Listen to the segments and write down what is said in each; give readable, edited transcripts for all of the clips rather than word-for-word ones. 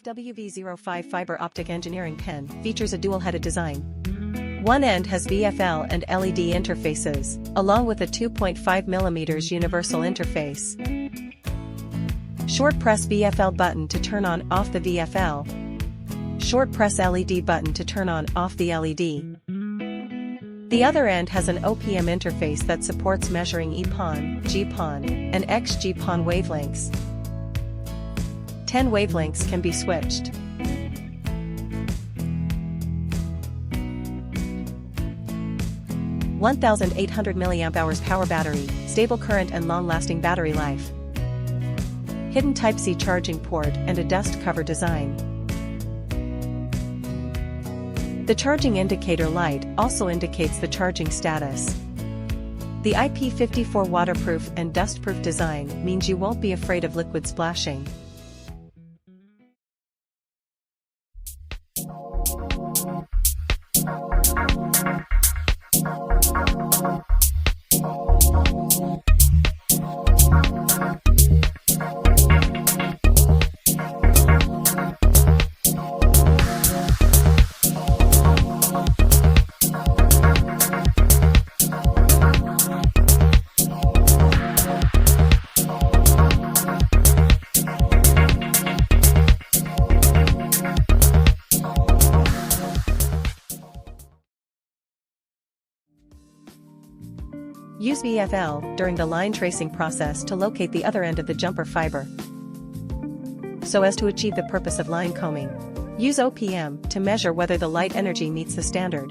FWV05 fiber optic engineering pen features a dual-headed design. One end has VFL and LED interfaces, along with a 2.5mm universal interface. Short press VFL button to turn on/off the VFL. Short press LED button to turn on/off the LED. The other end has an OPM interface that supports measuring EPON, GPON, and XGPON wavelengths. 10 wavelengths can be switched. (1,800 mAh) power battery, stable current and long-lasting battery life. Hidden Type-C charging port and a dust cover design. The charging indicator light also indicates the charging status. The IP54 waterproof and dustproof design means you won't be afraid of liquid splashing. Use VFL during the line tracing process to locate the other end of the jumper fiber, so as to achieve the purpose of line combing. Use OPM to measure whether the light energy meets the standard.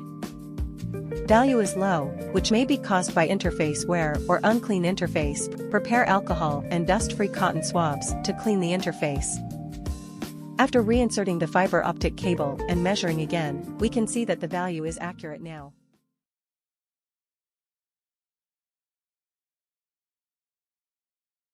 Value is low, which may be caused by interface wear or unclean interface. Prepare alcohol and dust-free cotton swabs to clean the interface. After reinserting the fiber optic cable and measuring again, we can see that the value is accurate now.